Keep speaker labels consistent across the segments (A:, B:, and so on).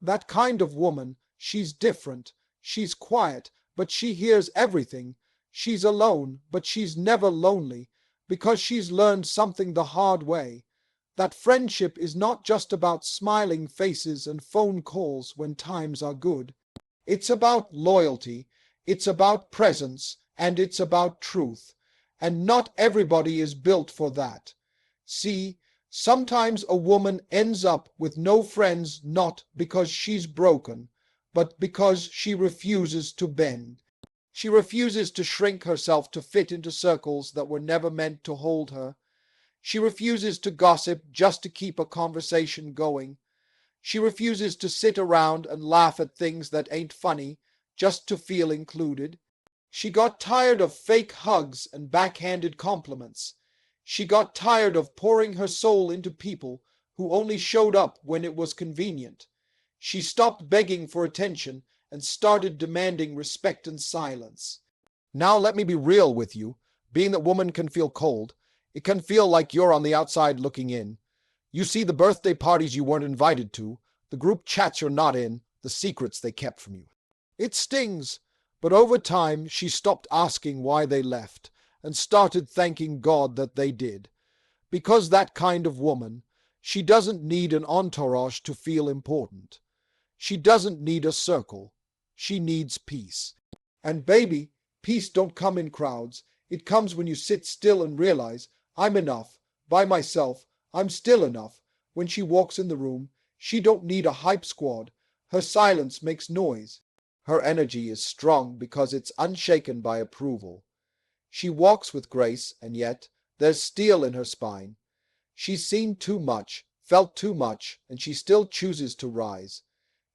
A: That kind of woman, she's different. She's quiet, but she hears everything. She's alone, but she's never lonely, because she's learned something the hard way. That friendship is not just about smiling faces and phone calls when times are good. It's about loyalty, it's about presence, and it's about truth. And not everybody is built for that. See, sometimes a woman ends up with no friends not because she's broken, but because she refuses to bend. She refuses to shrink herself to fit into circles that were never meant to hold her. She refuses to gossip just to keep a conversation going. She refuses to sit around and laugh at things that ain't funny just to feel included. She got tired of fake hugs and backhanded compliments. She got tired of pouring her soul into people who only showed up when it was convenient. She stopped begging for attention and started demanding respect and silence. Now let me be real with you. Being that woman can feel cold, it can feel like you're on the outside looking in. You see the birthday parties you weren't invited to, the group chats you're not in, the secrets they kept from you. It stings, but over time she stopped asking why they left and started thanking God that they did. Because that kind of woman, she doesn't need an entourage to feel important. She doesn't need a circle. She needs peace. And baby, peace don't come in crowds. It comes when you sit still and realize, I'm enough. By myself, I'm still enough. When she walks in the room, she don't need a hype squad. Her silence makes noise. Her energy is strong because it's unshaken by approval. She walks with grace, and yet there's steel in her spine. She's seen too much, felt too much, and she still chooses to rise.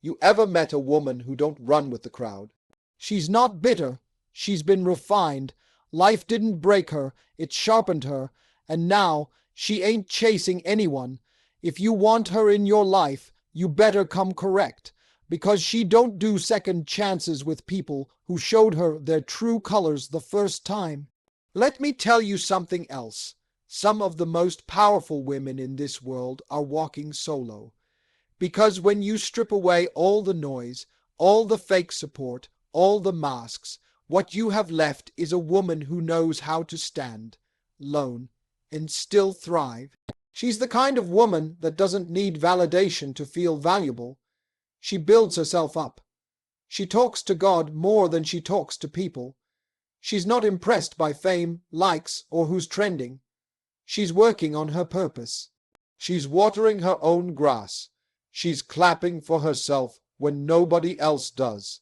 A: You ever met a woman who don't run with the crowd? She's not bitter. She's been refined. Life didn't break her. It sharpened her. And now she ain't chasing anyone. If you want her in your life, you better come correct, because she don't do second chances with people who showed her their true colors the first time. Let me tell you something else. Some of the most powerful women in this world are walking solo. Because when you strip away all the noise, all the fake support, all the masks, what you have left is a woman who knows how to stand, alone, and still thrive. She's the kind of woman that doesn't need validation to feel valuable. She builds herself up. She talks to God more than she talks to people. She's not impressed by fame, likes, or who's trending. She's working on her purpose. She's watering her own grass. She's clapping for herself when nobody else does.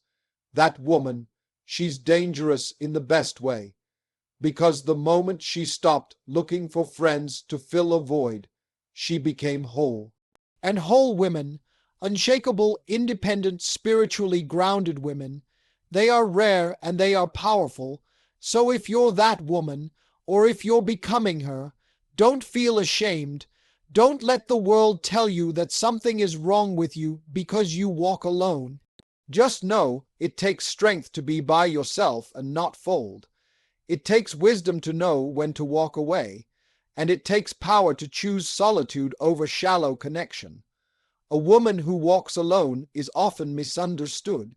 A: That woman, she's dangerous in the best way. Because the moment she stopped looking for friends to fill a void, she became whole. And whole women, unshakable, independent, spiritually grounded women, they are rare and they are powerful. So if you're that woman, or if you're becoming her, don't feel ashamed. Don't let the world tell you that something is wrong with you because you walk alone. Just know it takes strength to be by yourself and not fold. It takes wisdom to know when to walk away, and it takes power to choose solitude over shallow connection. A woman who walks alone is often misunderstood.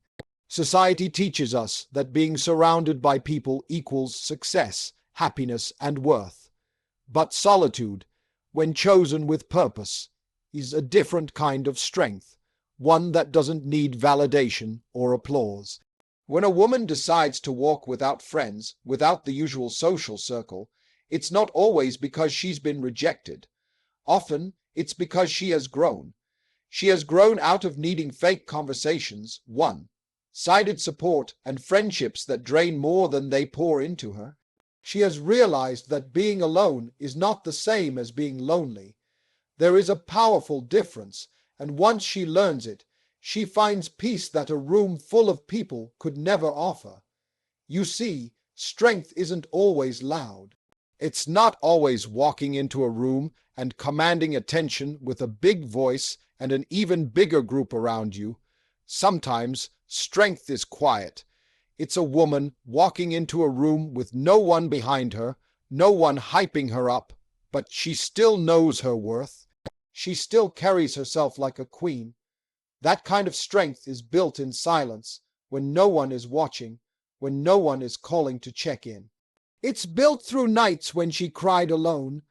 A: Society teaches us that being surrounded by people equals success, happiness, and worth. But solitude, when chosen with purpose, is a different kind of strength, one that doesn't need validation or applause. When a woman decides to walk without friends, without the usual social circle, it's not always because she's been rejected. Often, it's because she has grown. She has grown out of needing fake conversations, one-sided support, and friendships that drain more than they pour into her. She has realized that being alone is not the same as being lonely. There is a powerful difference, and once she learns it, she finds peace that a room full of people could never offer. You see, strength isn't always loud. It's not always walking into a room and commanding attention with a big voice and an even bigger group around you. Sometimes strength is quiet. It's a woman walking into a room with no one behind her, no one hyping her up, but she still knows her worth. She still carries herself like a queen. That kind of strength is built in silence, when no one is watching, when no one is calling to check in. It's built through nights when she cried alone,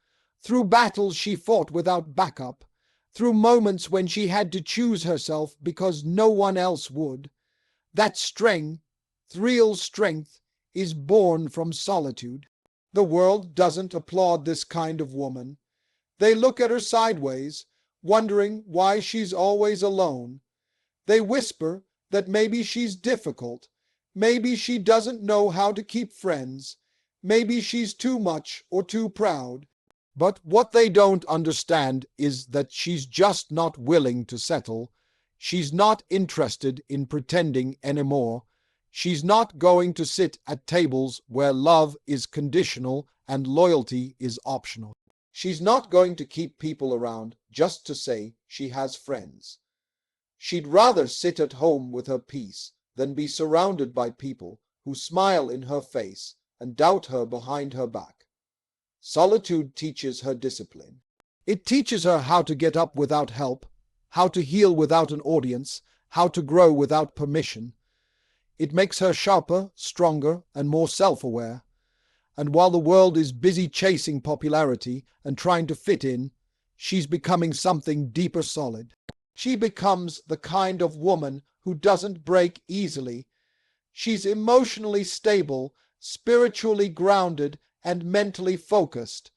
A: through battles she fought without backup, through moments when she had to choose herself because no one else would. That strength, real strength, is born from solitude. The world doesn't applaud this kind of woman. They look at her sideways, wondering why she's always alone. They whisper that maybe she's difficult, maybe she doesn't know how to keep friends, maybe she's too much or too proud. But what they don't understand is that she's just not willing to settle. She's not interested in pretending anymore. She's not going to sit at tables where love is conditional and loyalty is optional. She's not going to keep people around just to say she has friends. She'd rather sit at home with her peace than be surrounded by people who smile in her face and doubt her behind her back. Solitude teaches her discipline. It teaches her how to get up without help, how to heal without an audience, how to grow without permission. It makes her sharper, stronger, and more self-aware. And while the world is busy chasing popularity and trying to fit in, she's becoming something deeper solid. She becomes the kind of woman who doesn't break easily. She's emotionally stable, spiritually grounded, and mentally focused.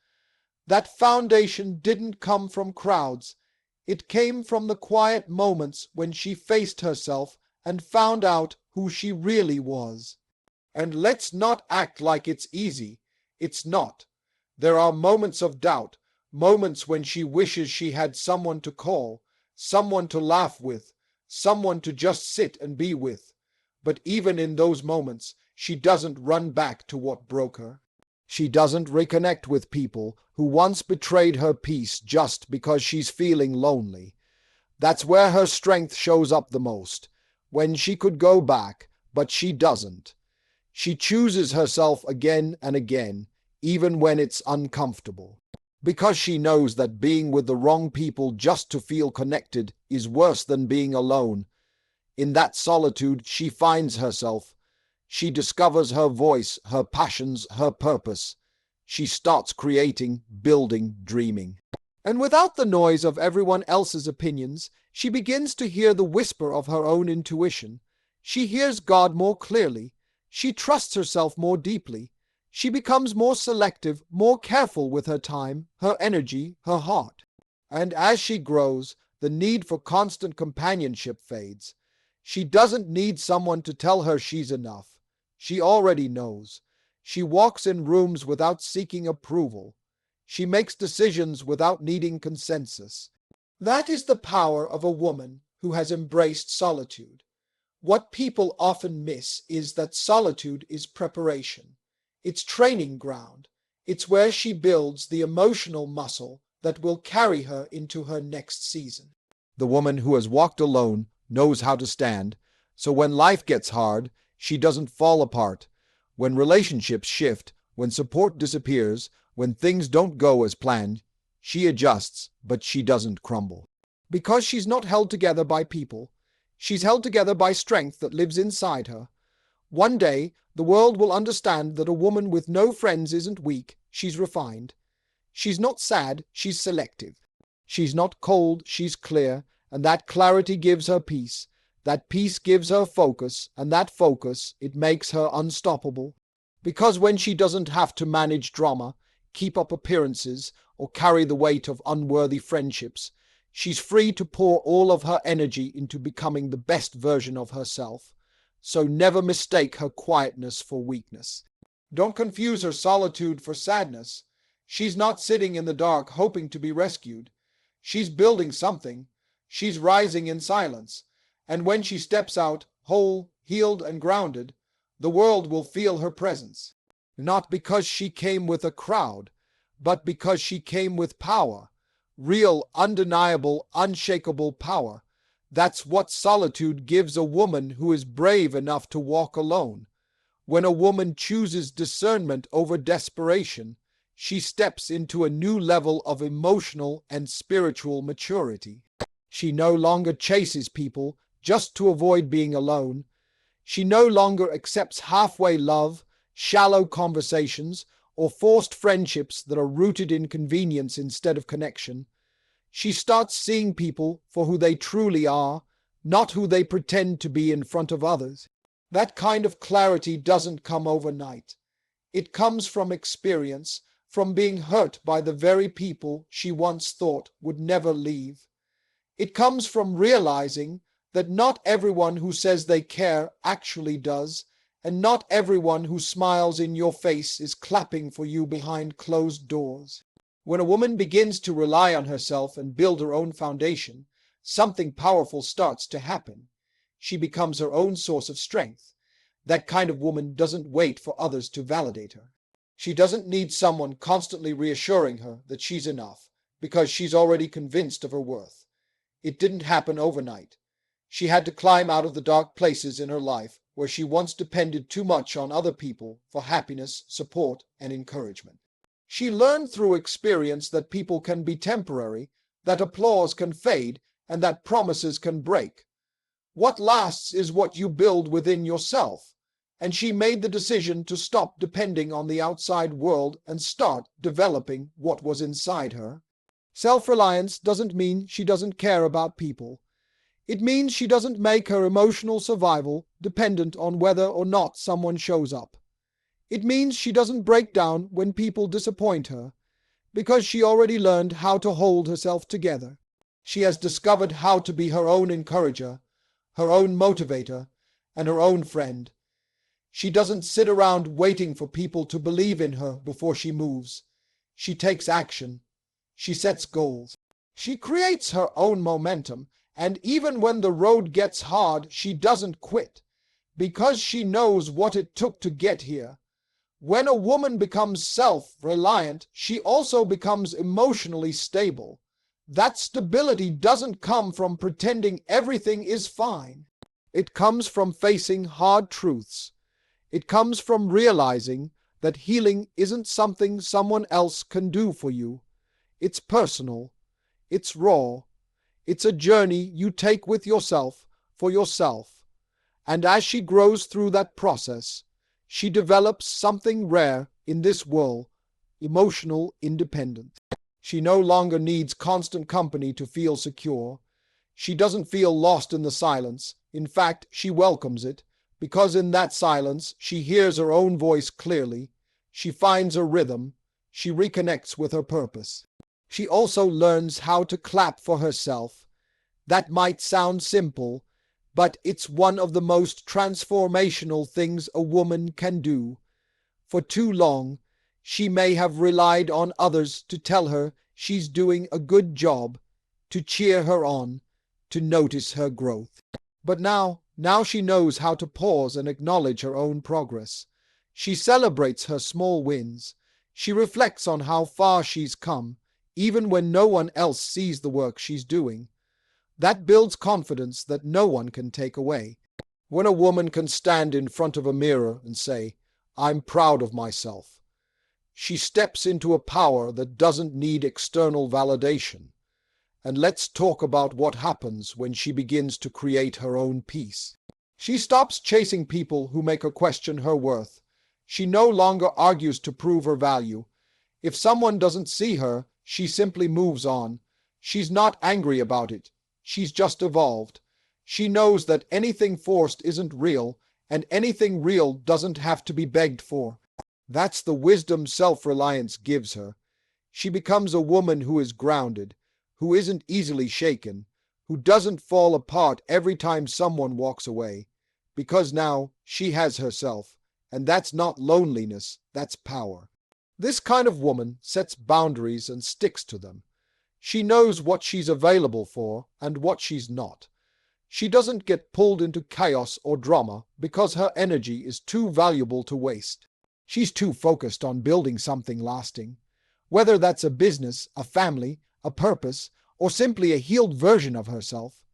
A: That foundation didn't come from crowds. It came from the quiet moments when she faced herself and found out who she really was. And let's not act like it's easy. It's not. There are moments of doubt, moments when she wishes she had someone to call, someone to laugh with, someone to just sit and be with. But even in those moments, she doesn't run back to what broke her. She doesn't reconnect with people who once betrayed her peace just because she's feeling lonely. That's where her strength shows up the most, when she could go back, but she doesn't. She chooses herself again and again, even when it's uncomfortable, because she knows that being with the wrong people just to feel connected is worse than being alone. In that solitude, she finds herself. She discovers her voice, her passions, her purpose. She starts creating, building, dreaming. And without the noise of everyone else's opinions, she begins to hear the whisper of her own intuition. She hears God more clearly. She trusts herself more deeply. She becomes more selective, more careful with her time, her energy, her heart. And as she grows, the need for constant companionship fades. She doesn't need someone to tell her she's enough. She already knows. She walks in rooms without seeking approval. She makes decisions without needing consensus. That is the power of a woman who has embraced solitude. What people often miss is that solitude is preparation. It's training ground. It's where she builds the emotional muscle that will carry her into her next season. The woman who has walked alone knows how to stand, so when life gets hard, she doesn't fall apart. When relationships shift, when support disappears, when things don't go as planned, she adjusts, but she doesn't crumble. Because she's not held together by people. She's held together by strength that lives inside her. One day, the world will understand that a woman with no friends isn't weak, she's refined. She's not sad, she's selective. She's not cold, she's clear, and that clarity gives her peace. That peace gives her focus, and that focus, it makes her unstoppable. Because when she doesn't have to manage drama, keep up appearances, or carry the weight of unworthy friendships, she's free to pour all of her energy into becoming the best version of herself. So never mistake her quietness for weakness. Don't confuse her solitude for sadness. She's not sitting in the dark hoping to be rescued. She's building something. She's rising in silence. And when she steps out, whole, healed, and grounded, the world will feel her presence. Not because she came with a crowd, but because she came with power. Real, undeniable, unshakable power. That's what solitude gives a woman who is brave enough to walk alone. When a woman chooses discernment over desperation, she steps into a new level of emotional and spiritual maturity. She no longer chases people just to avoid being alone. She no longer accepts halfway love, shallow conversations, or forced friendships that are rooted in convenience instead of connection. She starts seeing people for who they truly are, not who they pretend to be in front of others. That kind of clarity doesn't come overnight. It comes from experience, from being hurt by the very people she once thought would never leave. It comes from realizing that not everyone who says they care actually does, and not everyone who smiles in your face is clapping for you behind closed doors. When a woman begins to rely on herself and build her own foundation, something powerful starts to happen. She becomes her own source of strength. That kind of woman doesn't wait for others to validate her. She doesn't need someone constantly reassuring her that she's enough, because she's already convinced of her worth. It didn't happen overnight. She had to climb out of the dark places in her life where she once depended too much on other people for happiness, support, and encouragement. She learned through experience that people can be temporary, that applause can fade, and that promises can break. What lasts is what you build within yourself. And she made the decision to stop depending on the outside world and start developing what was inside her. Self-reliance doesn't mean she doesn't care about people. It means she doesn't make her emotional survival dependent on whether or not someone shows up. It means she doesn't break down when people disappoint her, because she already learned how to hold herself together. She has discovered how to be her own encourager, her own motivator, and her own friend. She doesn't sit around waiting for people to believe in her before she moves. She takes action. She sets goals. She creates her own momentum, and even when the road gets hard, she doesn't quit, because she knows what it took to get here. When a woman becomes self-reliant, she also becomes emotionally stable. That stability doesn't come from pretending everything is fine. It comes from facing hard truths. It comes from realizing that healing isn't something someone else can do for you. It's personal. It's raw. It's a journey you take with yourself for yourself. And as she grows through that process, she develops something rare in this world, emotional independence. She no longer needs constant company to feel secure. She doesn't feel lost in the silence. In fact, she welcomes it, because in that silence she hears her own voice clearly. She finds a rhythm. She reconnects with her purpose. She also learns how to clap for herself. That might sound simple, but it's one of the most transformational things a woman can do. For too long, she may have relied on others to tell her she's doing a good job, to cheer her on, to notice her growth. But now she knows how to pause and acknowledge her own progress. She celebrates her small wins. She reflects on how far she's come, even when no one else sees the work she's doing. That builds confidence that no one can take away. When a woman can stand in front of a mirror and say, "I'm proud of myself," she steps into a power that doesn't need external validation. And let's talk about what happens when she begins to create her own peace. She stops chasing people who make her question her worth. She no longer argues to prove her value. If someone doesn't see her, she simply moves on. She's not angry about it. She's just evolved. She knows that anything forced isn't real, and anything real doesn't have to be begged for. That's the wisdom self-reliance gives her. She becomes a woman who is grounded, who isn't easily shaken, who doesn't fall apart every time someone walks away, because now she has herself, and that's not loneliness, that's power. This kind of woman sets boundaries and sticks to them. She knows what she's available for and what she's not. She doesn't get pulled into chaos or drama because her energy is too valuable to waste. She's too focused on building something lasting. Whether that's a business, a family, a purpose, or simply a healed version of herself,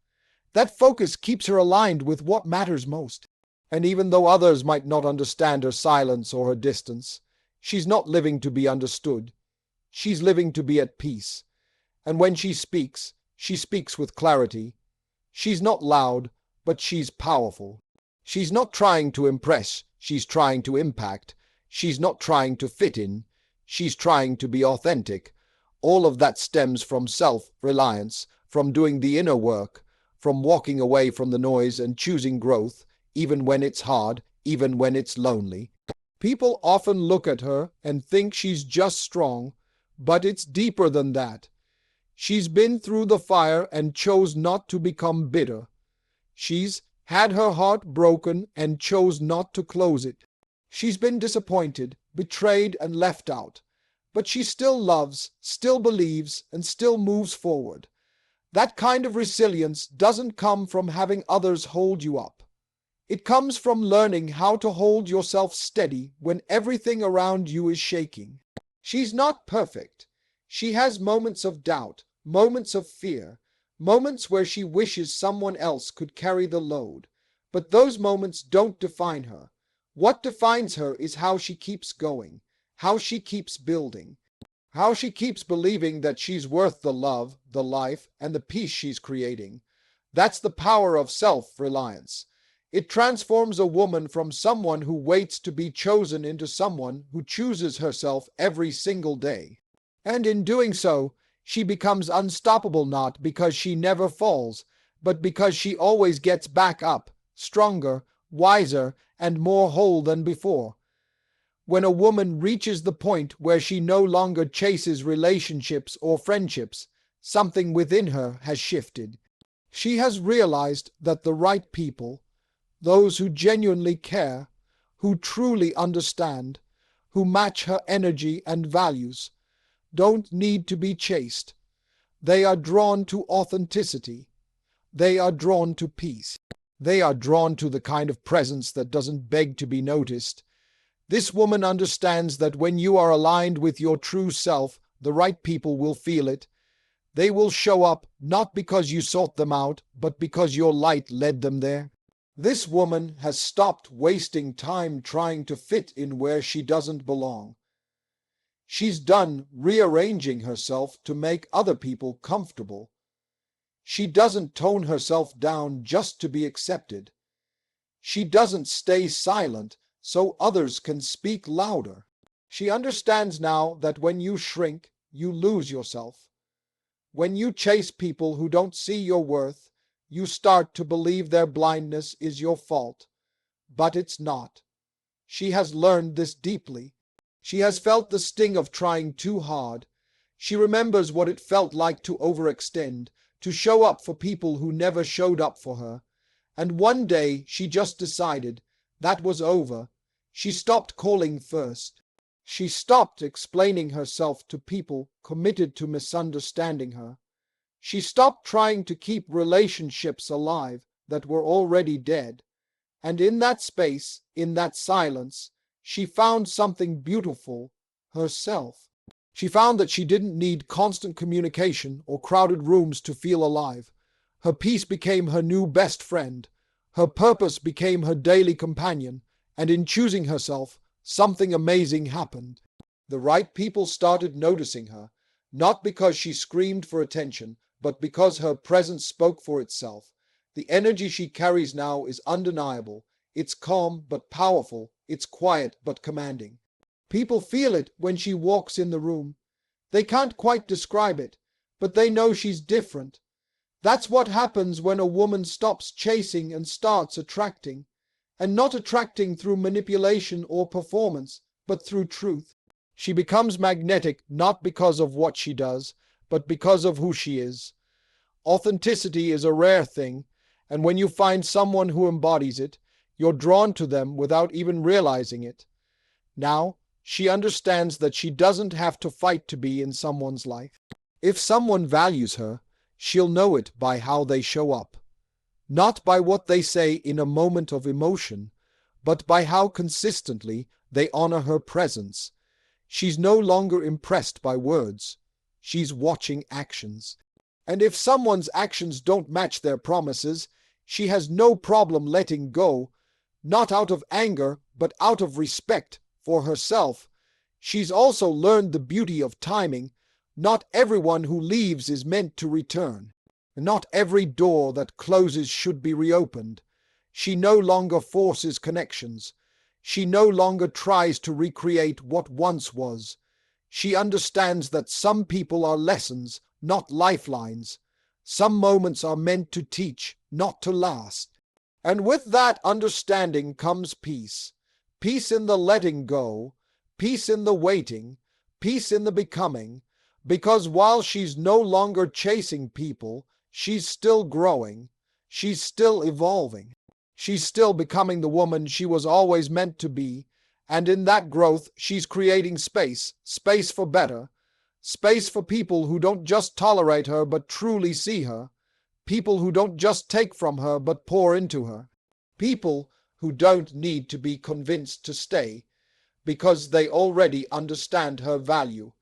A: that focus keeps her aligned with what matters most. And even though others might not understand her silence or her distance, she's not living to be understood. She's living to be at peace. And when she speaks, She speaks with clarity. She's not loud, but she's powerful. She's not trying to impress, she's trying to impact. She's not trying to fit in, she's trying to be authentic. All of that stems from self-reliance, from doing the inner work, from walking away from the noise and choosing growth, even when it's hard, even when it's lonely. People often look at her and think she's just strong, but it's deeper than that. She's been through the fire and chose not to become bitter. She's had her heart broken and chose not to close it. She's been disappointed, betrayed, and left out. But she still loves, still believes, and still moves forward. That kind of resilience doesn't come from having others hold you up. It comes from learning how to hold yourself steady when everything around you is shaking. She's not perfect. She has moments of doubt, moments of fear, moments where she wishes someone else could carry the load. But those moments don't define her. What defines her is how she keeps going, how she keeps building, how she keeps believing that she's worth the love, the life, and the peace she's creating. That's the power of self-reliance. It transforms a woman from someone who waits to be chosen into someone who chooses herself every single day. And in doing so, she becomes unstoppable, not because she never falls, but because she always gets back up, stronger, wiser, and more whole than before. When a woman reaches the point where she no longer chases relationships or friendships, something within her has shifted. She has realized that the right people, those who genuinely care, who truly understand, who match her energy and values, don't need to be chased. They are drawn to authenticity. They are drawn to peace. They are drawn to the kind of presence that doesn't beg to be noticed. This woman understands that when you are aligned with your true self, the right people will feel it. They will show up not because you sought them out, but because your light led them there. This woman has stopped wasting time trying to fit in where she doesn't belong. She's done rearranging herself to make other people comfortable. She doesn't tone herself down just to be accepted. She doesn't stay silent so others can speak louder. She understands now that when you shrink, you lose yourself. When you chase people who don't see your worth, you start to believe their blindness is your fault. But it's not. She has learned this deeply. She has felt the sting of trying too hard. She remembers what it felt like to overextend, to show up for people who never showed up for her. And one day she just decided that was over. She stopped calling first. She stopped explaining herself to people committed to misunderstanding her. She stopped trying to keep relationships alive that were already dead. And in that space, in that silence, she found something beautiful, herself. She found that she didn't need constant communication or crowded rooms to feel alive. Her peace became her new best friend. Her purpose became her daily companion. And in choosing herself, something amazing happened. The right people started noticing her, not because she screamed for attention, but because her presence spoke for itself. The energy she carries now is undeniable. It's calm but powerful. It's quiet but commanding. People feel it when she walks in the room. They can't quite describe it, but they know she's different. That's what happens when a woman stops chasing and starts attracting. And not attracting through manipulation or performance, but through truth. She becomes magnetic not because of what she does, but because of who she is. Authenticity is a rare thing, and when you find someone who embodies it, you're drawn to them without even realizing it. Now, she understands that she doesn't have to fight to be in someone's life. If someone values her, she'll know it by how they show up. Not by what they say in a moment of emotion, but by how consistently they honor her presence. She's no longer impressed by words. She's watching actions. And if someone's actions don't match their promises, she has no problem letting go, not out of anger, but out of respect for herself. She's also learned the beauty of timing. Not everyone who leaves is meant to return. Not every door that closes should be reopened. She no longer forces connections. She no longer tries to recreate what once was. She understands that some people are lessons, not lifelines. Some moments are meant to teach, not to last. And with that understanding comes peace. Peace in the letting go, peace in the waiting, peace in the becoming, because while she's no longer chasing people, she's still growing, she's still evolving. She's still becoming the woman she was always meant to be, and in that growth she's creating space, space for better, space for people who don't just tolerate her but truly see her, people who don't just take from her but pour into her, people who don't need to be convinced to stay, because they already understand her value.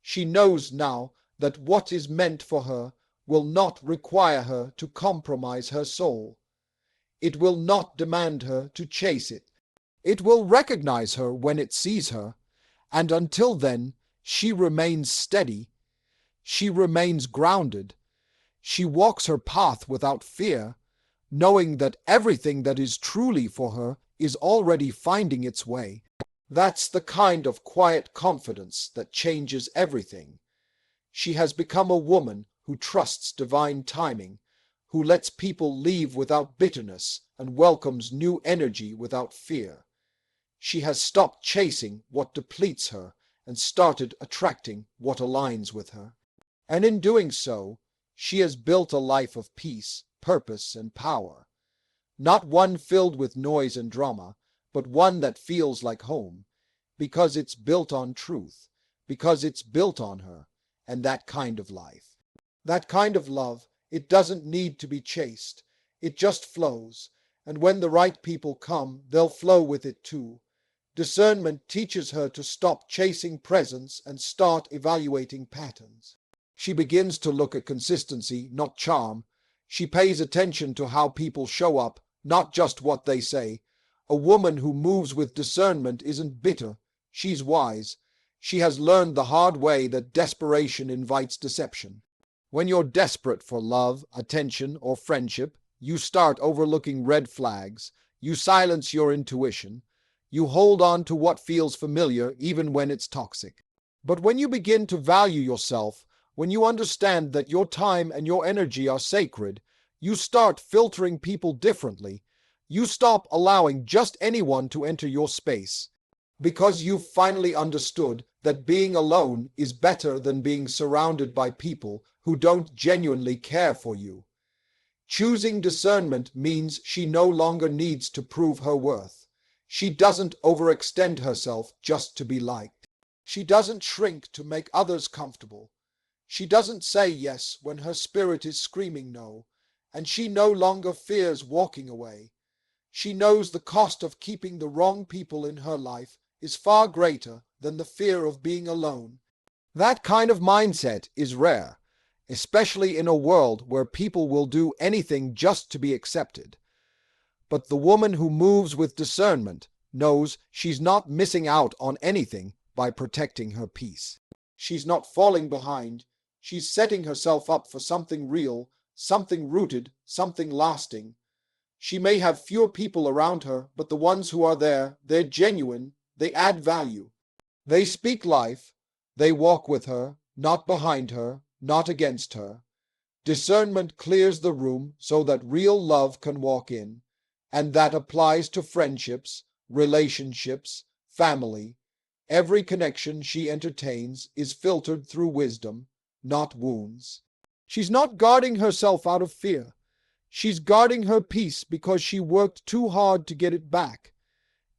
A: She knows now that what is meant for her will not require her to compromise her soul. It will not demand her to chase it. It will recognize her when it sees her, and until then, she remains steady. She remains grounded. She walks her path without fear, knowing that everything that is truly for her is already finding its way. That's the kind of quiet confidence that changes everything. She has become a woman who trusts divine timing, who lets people leave without bitterness and welcomes new energy without fear. She has stopped chasing what depletes her and started attracting what aligns with her. And in doing so, she has built a life of peace, purpose, and power. Not one filled with noise and drama, but one that feels like home, because it's built on truth, because it's built on her, and that kind of life. That kind of love, it doesn't need to be chased. It just flows, and when the right people come, they'll flow with it too. Discernment teaches her to stop chasing presence and start evaluating patterns. She begins to look at consistency, not charm. She pays attention to how people show up, not just what they say. A woman who moves with discernment isn't bitter. She's wise. She has learned the hard way that desperation invites deception. When you're desperate for love, attention, or friendship, you start overlooking red flags. You silence your intuition. You hold on to what feels familiar even when it's toxic. But when you begin to value yourself, when you understand that your time and your energy are sacred, you start filtering people differently. You stop allowing just anyone to enter your space. Because you've finally understood that being alone is better than being surrounded by people who don't genuinely care for you. Choosing discernment means she no longer needs to prove her worth. She doesn't overextend herself just to be liked. She doesn't shrink to make others comfortable. She doesn't say yes when her spirit is screaming no, and she no longer fears walking away. She knows the cost of keeping the wrong people in her life is far greater than the fear of being alone. That kind of mindset is rare, especially in a world where people will do anything just to be accepted. But the woman who moves with discernment knows she's not missing out on anything by protecting her peace. She's not falling behind. She's setting herself up for something real, something rooted, something lasting. She may have fewer people around her, but the ones who are there, they're genuine, they add value. They speak life, they walk with her, not behind her, not against her. Discernment clears the room so that real love can walk in, and that applies to friendships, relationships, family. Every connection she entertains is filtered through wisdom, not wounds. She's not guarding herself out of fear. She's guarding her peace because she worked too hard to get it back.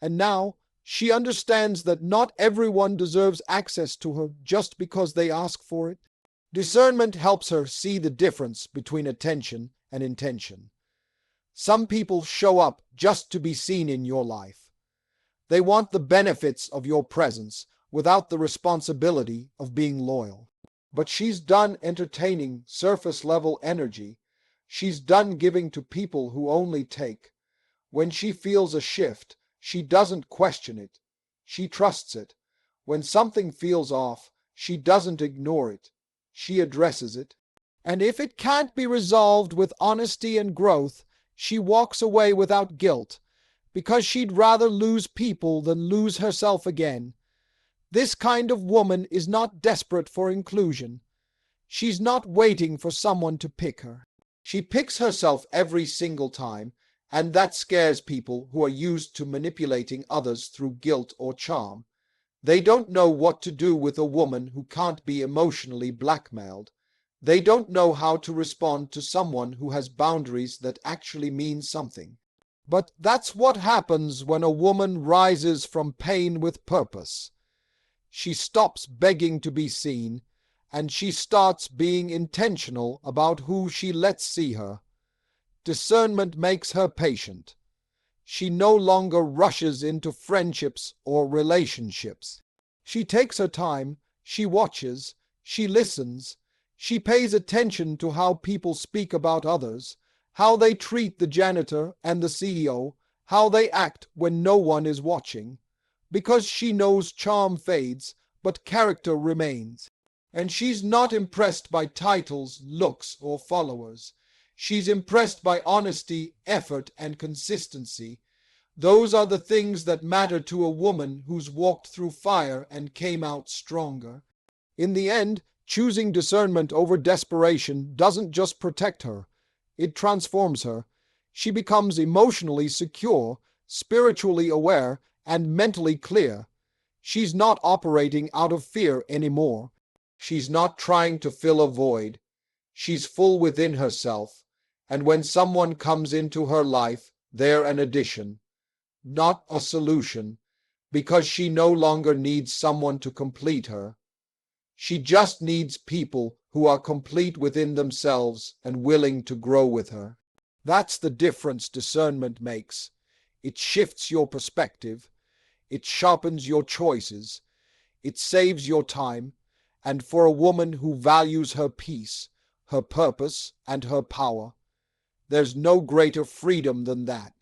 A: And now she understands that not everyone deserves access to her just because they ask for it. Discernment helps her see the difference between attention and intention. Some people show up just to be seen in your life. They want the benefits of your presence without the responsibility of being loyal. But she's done entertaining surface-level energy. She's done giving to people who only take. When she feels a shift, she doesn't question it. She trusts it. When something feels off, she doesn't ignore it. She addresses it. And if it can't be resolved with honesty and growth, she walks away without guilt, because she'd rather lose people than lose herself again. This kind of woman is not desperate for inclusion. She's not waiting for someone to pick her. She picks herself every single time, and that scares people who are used to manipulating others through guilt or charm. They don't know what to do with a woman who can't be emotionally blackmailed. They don't know how to respond to someone who has boundaries that actually mean something. But that's what happens when a woman rises from pain with purpose. She stops begging to be seen, and she starts being intentional about who she lets see her. Discernment makes her patient. She no longer rushes into friendships or relationships. She takes her time, she watches, she listens, she pays attention to how people speak about others, how they treat the janitor and the CEO, how they act when no one is watching. Because she knows charm fades, but character remains. And she's not impressed by titles, looks, or followers. She's impressed by honesty, effort, and consistency. Those are the things that matter to a woman who's walked through fire and came out stronger. In the end, choosing discernment over desperation doesn't just protect her. It transforms her. She becomes emotionally secure, spiritually aware, and mentally clear. She's not operating out of fear anymore. She's not trying to fill a void. She's full within herself, and when someone comes into her life, they're an addition, not a solution, because she no longer needs someone to complete her. She just needs people who are complete within themselves and willing to grow with her. That's the difference discernment makes. It shifts your perspective, it sharpens your choices, it saves your time, and for a woman who values her peace, her purpose, and her power, there's no greater freedom than that.